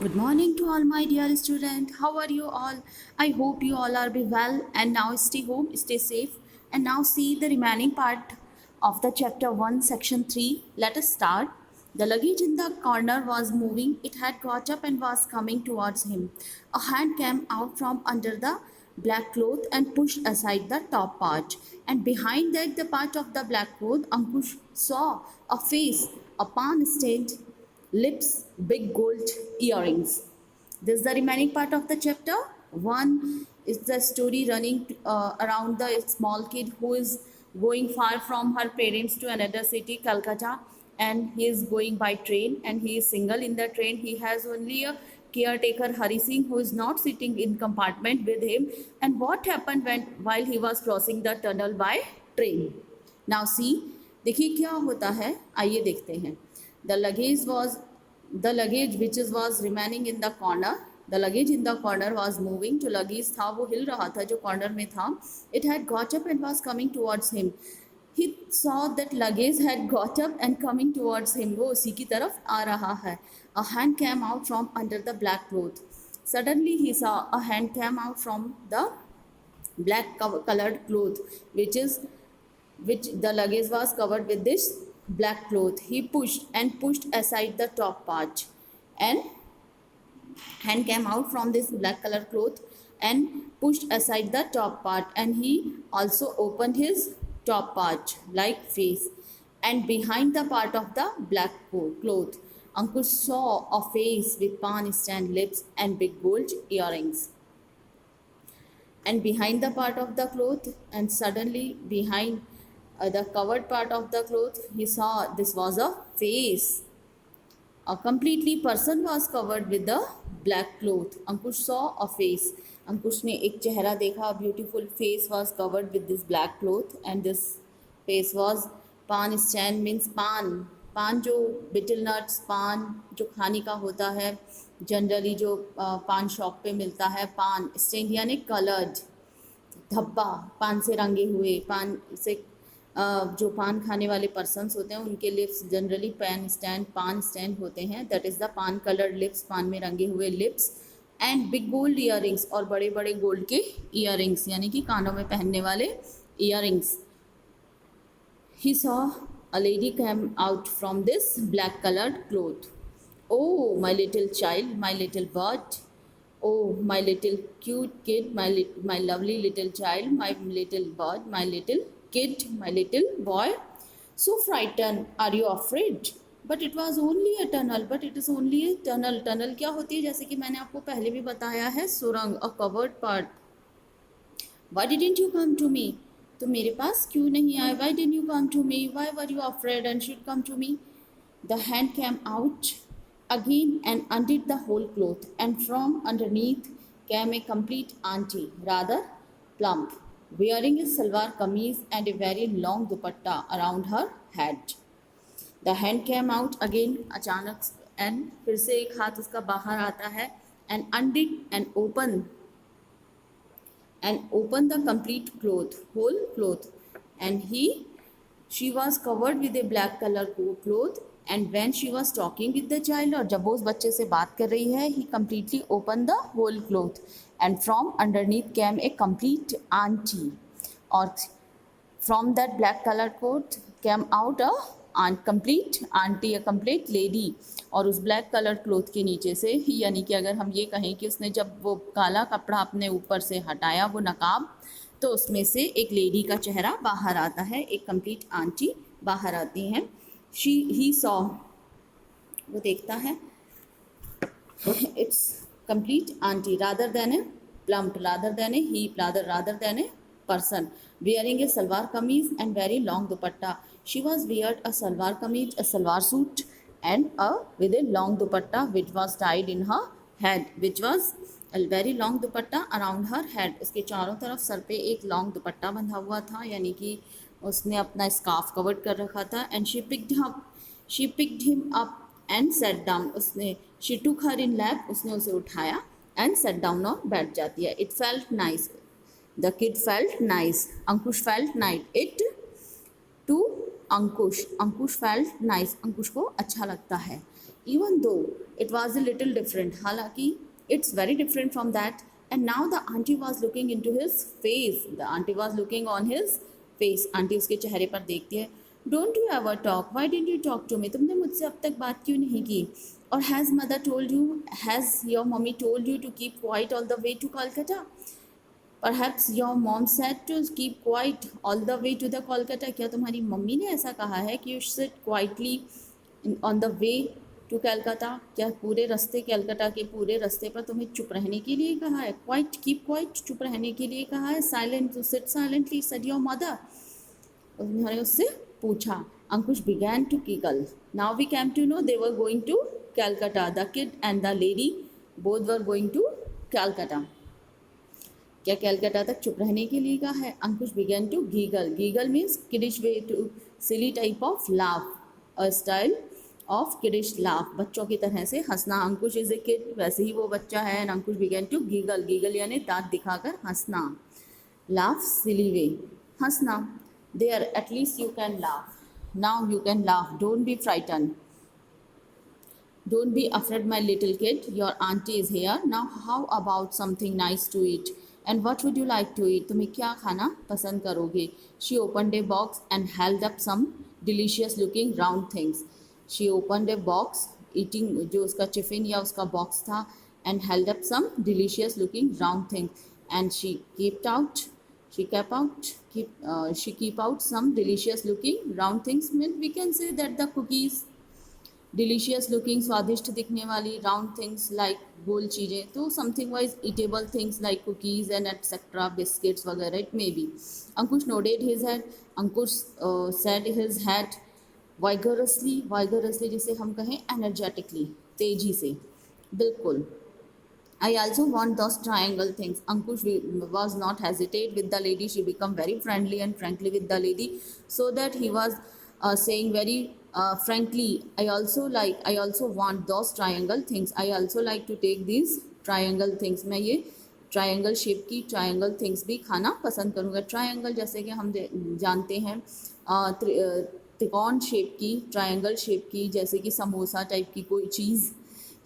Good morning to all my dear students. How are you all? I hope you all are be well and now stay home, stay safe and now see the remaining part of the chapter 1 section 3. Let us start. The luggage in the corner was moving. It had got up and was coming towards him. A hand came out from under the black cloth and pushed aside the top part. And behind that the part of the black cloth, Ankush saw a face, a palm stained lips, big gold earrings. This is the remaining part of the chapter. One is the story running around the small kid who is going far from her parents to another city, Calcutta, and he is going by train and he is single in the train. He has only a caretaker Hari Singh who is not sitting in compartment with him. And what happened when while he was crossing the tunnel by train? Now see, देखिए क्या होता है, आइए देखते हैं. The luggage was the luggage which was remaining in the corner. The luggage in the corner was moving. जो luggage था वो हिल रहा था जो corner में था. It had got up and was coming towards him. He saw that luggage had got up and coming towards him. वो उसी की तरफ आ रहा है. A hand came out from under the black cloth. Suddenly he saw a hand came out from the black colored cloth, which the luggage was covered with this black cloth. He pushed aside the top part, and hand came out from this black color cloth and pushed aside the top part, and he also opened his top part like face, and behind the part of the black cloth, Ankush saw a face with pan stand lips and big gold earrings. And behind the part of the cloth, and suddenly behind the covered part of the cloth, he saw this was a face. A completely person was covered with the black cloth. Ankush saw a face. अंकुश ने एक चेहरा देखा. A beautiful face was covered with this black cloth, and this face was पान stand means पान जो beetle nuts, पान जो खाने का होता है जनरली जो पान शॉप पे मिलता है, पान स्टैंड यानी कलर्ड धब्बा, पान से रंगे हुए, पान से जो पान खाने वाले पर्सन्स होते हैं उनके लिप्स जनरली पान स्टैंड होते हैं. दैट इज़ द पान कलर्ड लिप्स, पान में रंगे हुए lips. And big gold earrings, और बड़े बड़े गोल्ड के ईयरिंग्स यानी कि कानों में पहनने वाले earrings. He saw a lady came out from this black colored cloth. Oh, my little child, my little bird. Oh, my little cute kid, my lovely little child, my little bird, my little kid, my little boy. So frightened, are you afraid? But it was only a tunnel, but it is only a tunnel. Tunnel क्या होती है, जैसे कि मैंने आपको पहले भी बताया है, सुरंग, a covered part. Why didn't you come to me? तो मेरे पास क्यों नहीं आए? Why didn't you come to me? Why were you afraid and should come to me? The hand came out again and undid the whole cloth, and from underneath came a complete auntie, rather plump, wearing a salwar kameez and a very long dupatta around her head. The hand came out again, अचानक, and फिर से एक हाथ उसका बाहर आता है, and undid and opened the complete cloth, whole cloth, and she was covered with a black color cloth. And when she was talking with the child, और जब वो उस बच्चे से बात कर रही है, he completely opened the whole cloth, and from underneath came a complete auntie, और from that black color coat came out a complete auntie, a complete lady. और उस ब्लैक कलर क्लोथ के नीचे से, यानी कि अगर हम ये कहें कि उसने जब वो काला कपड़ा अपने ऊपर से हटाया, वो नकाब, तो उसमें से एक लेडी का चेहरा बाहर आता है, एक कंप्लीट आंटी बाहर आती हैं. ही सॉ, वो देखता है, it's complete aunty, rather than A plump, rather than A heap, rather than A person, wearing a salwar kameez and very long dupatta. She was weared a salwar kameez, a salwar suit, and with a long dupatta which was tied in her head, which was a very long dupatta around her head. उसके चारों तरफ sir पे एक long दुपट्टा बंधा हुआ था, यानी कि उसने अपना स्कार्फ कवर कर रखा था. And she picked him up and sat down. उसने she took her in lap, उसने उसे उठाया, एंड सेट डाउन, और बैठ जाती है. It felt nice. The kid felt nice. Ankush felt nice. It to Ankush. Ankush felt nice. अंकुश को अच्छा लगता है. even though it was a little different. Halaki, it's very different from that. And now the auntie was looking into his face. The auntie was looking on his face. Auntie उसके चेहरे पर देखती है. Don't you ever talk? Why didn't you talk to me? तुमने मुझसे अब तक बात क्यों नहीं की? Or has mother told you? Has your mommy told you to keep quiet all the way to Kolkata? Perhaps your mom said to keep quiet all the way to the Kolkata. क्या तुम्हारी mummy ने ऐसा कहा है कि you sit quietly on the way to Calcutta? क्या पूरे रास्ते कलकत्ता के पूरे रास्ते पर तुम्हें चुप रहने के लिए कहा है? Quiet, keep quiet, चुप रहने के लिए कहा है. Silent, to sit silently, said your mother. उन्होंने उससे पूछा. Ankush began to giggle. Now we came to know they were going to Calcutta. The kid and the lady both were going to Calcutta. क्या कैलकाटा तक चुप रहने के लिए कहा है? Ankush began to giggle. Giggle means kiddish way to silly type of laugh, a style of kiddish laugh, बच्चों की तरह से हंसना. अंकुश इज ए किड, वैसे ही वो बच्चा है. And Ankush began to giggle. Giggle यानी दांत दिखाकर हंसना. लाफ सिली वे, हंसना. There at least you can laugh. Now you can laugh. Don't be frighten. Don't be afraid, my little kid. Your auntie is here. Now, how about something nice to eat? And what would you like to eat? तुम्हें क्या खाना पसंद करोगे? She opened a box and held up some delicious looking round things. She opened a box, eating जो उसका tiffin या उसका box था, and held up some delicious looking round things. And she keep out some delicious looking round things. We can say that the cookies, delicious looking, स्वादिष्ट दिखने वाली, round things like गोल चीज़ें, तो something wise eatable things like cookies and etcetera, biscuits वगैरह, it may be. Ankush nodded his head. Ankush said his head vigorously. Vigorously जिसे हम कहें एनर्जेटिकली, तेजी से, बिल्कुल. I also want those triangle things. Ankush was not hesitate with the lady. She become very friendly and frankly with the lady, so that he was saying very frankly, I also want those triangle things. I also like to take these triangle things. मैं ये triangle shape की triangle things भी खाना पसंद करूँगा. Triangle जैसे कि हम जानते हैं त्रिकोण शेप की, ट्रायंगल शेप की, जैसे कि समोसा टाइप की कोई चीज़.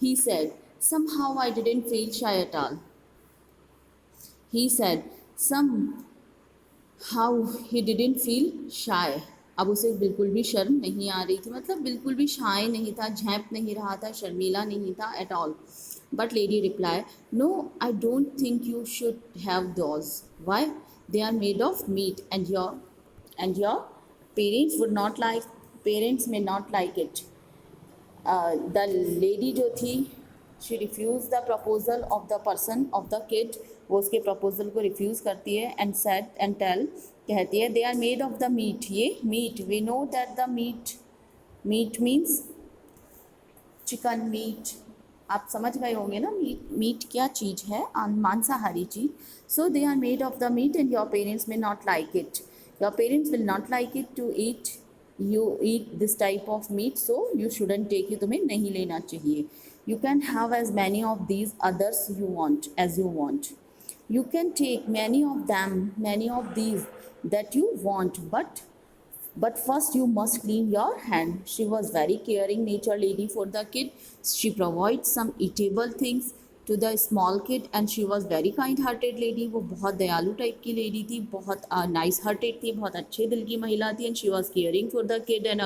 He said, somehow I didn't feel shy at all. He said, somehow he didn't feel shy. अब उसे बिल्कुल भी शर्म नहीं आ रही थी, मतलब बिल्कुल भी शाय नहीं था, झेंप नहीं रहा था, शर्मीला नहीं था at all. But lady reply, no I don't think you should have those. Why? They are made of meat and your parents would not like, parents may not like it. The lady जो थी, she refuse the proposal of the person of the kid. वो उसके proposal को refuse करती है. And said and tell, कहती है, they are made of the meat. ये meat, we know that the meat means chicken meat. आप समझ गए होंगे ना मीट क्या चीज़ है, मांसाहारी चीज़. So they are made of the meat and your parents may not like it. Your parents will not like it to eat, you eat this type of meat, so you shouldn't take it. तुम्हें नहीं लेना चाहिए. You can have as many of these others you want as you want. You can take many of them, many of these that you want, but first you must clean your hand. She was very caring nature lady for the kid. She provides some eatable things to the small kid and she was very kind hearted lady. वो बहुत दयालु type की lady थी, बहुत nice hearted थी, बहुत अच्छे दिल की महिला थी. And she was caring for the kid and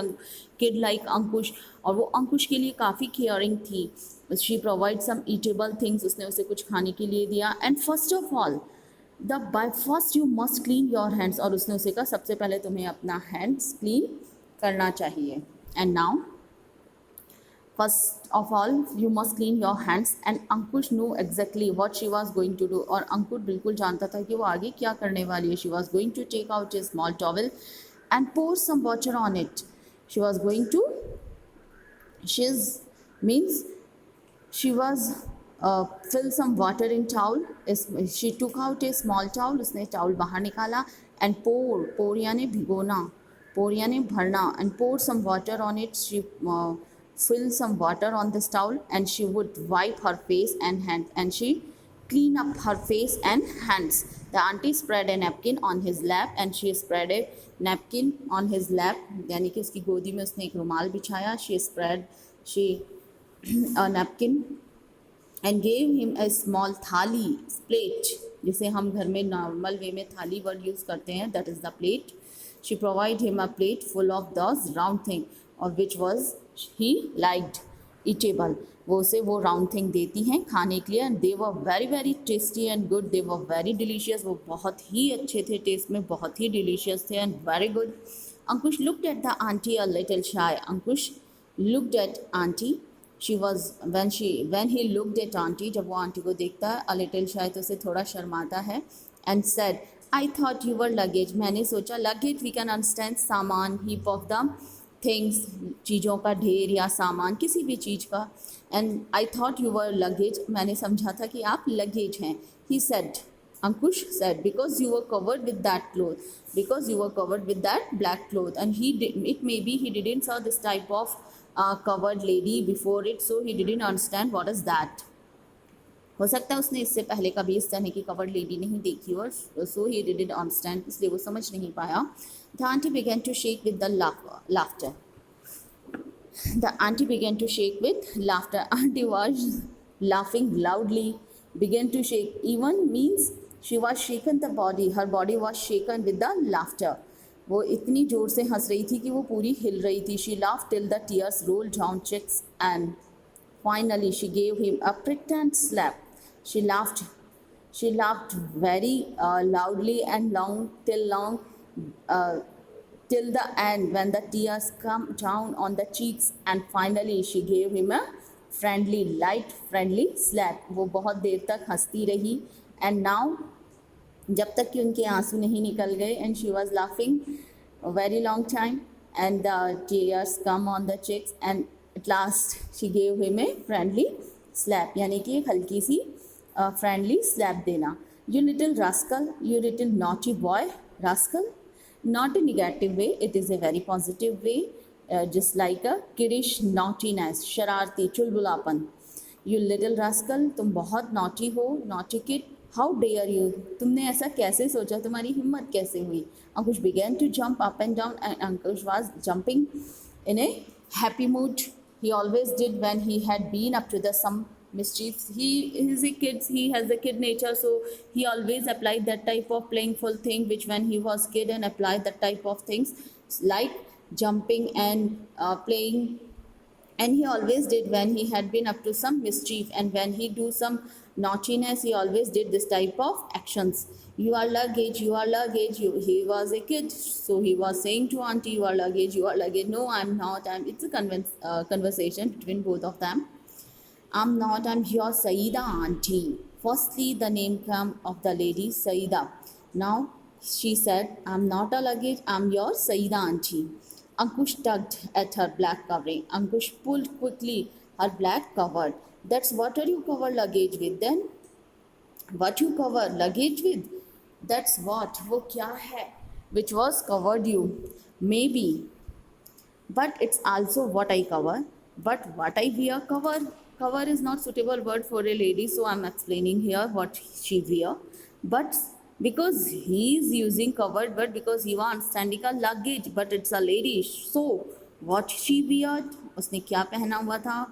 kid like Ankush, और वो अंकुश के लिए काफ़ी केयरिंग थी. She provide some eatable things, उसने उसे कुछ खाने के लिए दिया. And first of all by first you must clean your hands, और उसने उसे कहा सबसे पहले तुम्हें अपना हैंड्स क्लीन करना चाहिए. And now first of all you must clean your hands. And Ankush knew exactly what she was going to do, और अंकुश बिल्कुल जानता था कि वो आगे क्या करने वाली है. She was going to take out a small towel and pour some water on it. She was going to, she was fill some water in towel. She took out a small towel, उसने towel बाहर निकाला. And pour यानी भिगोना, pour यानी भरना. And pour some water on it. She fill some water on this towel and she would wipe her face and hands, and she clean up her face and hands. The auntie spread a napkin on his lap and she spread a napkin on his lap, यानी कि उसकी गोदी में उसने एक रुमाल बिछाया. She a napkin and gave him a small thali plate, जिसे हम घर में नॉर्मल वे में थाली वर्ड यूज़ करते हैं, that is the plate. She provide him a plate full of दस राउंड थिंग और which was he liked eatable. वो उसे वो राउंड थिंग देती हैं खाने के लिए, and they were very very tasty and good, they were very delicious. वो बहुत ही अच्छे थे, टेस्ट में बहुत ही डिलीशियस थे and very good. Ankush looked at the aunty a little shy. Ankush looked at auntie. She was when he looked at auntie, जब वो aunty को देखता है, a little shy, तो उसे थोड़ा शर्माता है, and said, I thought you were luggage. मैंने सोचा luggage we can understand सामान, heap of the things, चीज़ों का ढेर या सामान किसी भी चीज़ का, and I thought you were luggage, मैंने समझा था कि आप luggage हैं. He said, Ankush said, because you were covered with that cloth, because you were covered with that black cloth, and it may be he didn't saw this type of covered lady before it, so he didn't understand what is that. हो सकता है उसने इससे पहले कभी इस तरह की कवर्ड लेडी नहीं देखी और सो ही डिडंट अंडरस्टैंड, इसलिए वो समझ नहीं पाया. The auntie began to shake with the laughter. The auntie began to shake with laughter. Auntie was laughing loudly, began to shake. Even means she was shaken the body. Her body was shaken with the laughter. वो इतनी ज़ोर से हंस रही थी कि वो पूरी हिल रही थी. She laughed till the tears rolled down cheeks and finally she gave him a pretend slap. She laughed. She laughed very loudly and uh, till the end when the tears come down on the cheeks, and finally she gave him a friendly slap. वो बहुत देर तक हंसती रही, and now जब तक कि उनके आंसू नहीं निकल गए, and she was laughing a very long time and the tears come on the cheeks, and at last she gave him a friendly slap, यानी कि एक हल्की सी friendly slap देना. You little rascal, you little naughty boy. Rascal, not a negative way, it is a very positive way, just like a kiddish naughtiness, शरारती चुलबुलापन. You little rascal, तुम बहुत naughty हो, naughty kid. How dare you, तुमने ऐसा कैसे सोचा, तुम्हारी हिम्मत कैसे हुई. Ankush began to jump up and down, and Ankush was jumping in a happy mood. He always did when he had been up to the some mischief. He is a kid, he has the kid nature, so he always applied that type of playful thing which when he was kid, and applied that type of things like jumping and playing. And he always did when he had been up to some mischief, and when he do some naughtiness, he always did this type of actions. You are luggage, you are luggage. He was a kid, so he was saying to auntie, you are luggage, you are luggage. No, I'm not. It's a conversation between both of them. I'm not, I'm your Saida auntie. Firstly, the name came of the lady Saida. Now she said, I'm not a luggage, I'm your Saida auntie. Ankush tugged at her black covering. Ankush pulled quickly her black covered. That's what are you cover luggage with then? What you cover luggage with? That's what, वो क्या है? Which was covered you. Maybe. But it's also what I cover. But what I wear cover is not suitable word for a lady, so I'm explaining here what she wear. But because he is using covered, but because he was standing a luggage, but it's a lady, so what she wear, उसने क्या पहना हुआ था.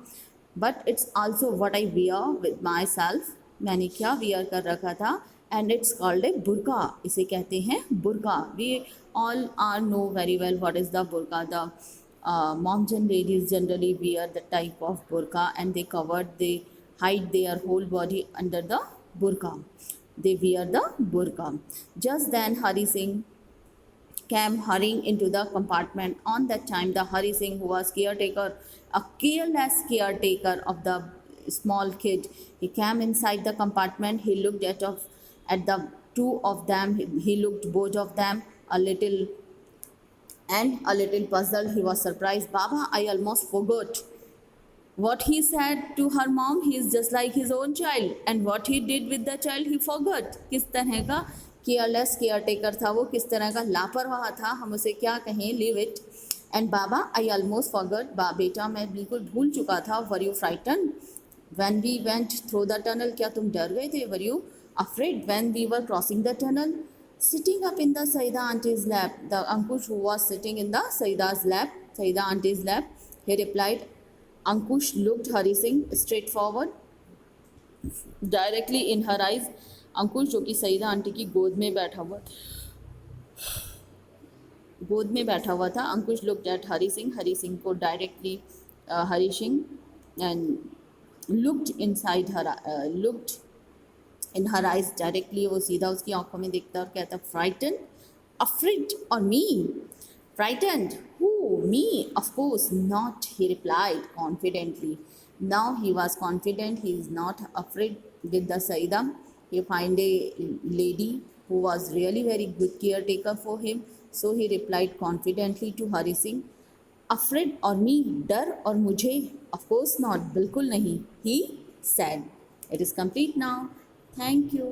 But it's also what I wear with myself, मैंने क्या wear कर रखा था, and it's called a burqa. इसे कहते हैं burqa. We all are know very well what is the burqa. The Mohammedan ladies generally wear the type of burqa, and they hide their whole body under the burqa. They wear the burqa. Just then Hari Singh came hurrying into the compartment. On that time, the Hari Singh, who was caretaker, a careless caretaker of the small kid, he came inside the compartment. He looked at the two of them. He looked both of them a little puzzled. He was surprised. Baba, I almost forgot. What he said to her mom, he is just like his own child. And what he did with the child, he forgot. किस तरह का careless care taker था वो, किस तरह का लापरवाह था, हम उसे क्या कहें, लीव इट. एंड बाबा, आई ऑलमोस्ट फॉरगॉट. बेटा मैं बिल्कुल भूल चुका था. Were you frighten when we went through the tunnel, क्या तुम डर गए थे? Were you afraid when we were crossing the tunnel? Sitting up in the Saida auntie's lap, the Ankush who was sitting in the Saida auntie's lap, he replied, Ankush looked Hari Singh straight forward, directly in her eyes. अंकुश जो कि Saeeda aunty की गोद में बैठा हुआ था. अंकुश looked at Hari Singh को directly Hari Singh and looked in her eyes directly. वो सीधा उसकी आंखों में देखता और कहता, फ्राइटन, अफ्रिड और मी. Frightened, who? Me? Of course not, he replied confidently. Now he was confident, he is not afraid with the Saida. He find a lady who was really very good caretaker for him. So he replied confidently to Hari Singh, afraid or me? डर और मुझे? Of course not, बिल्कुल नहीं, he said. It is complete now. Thank you.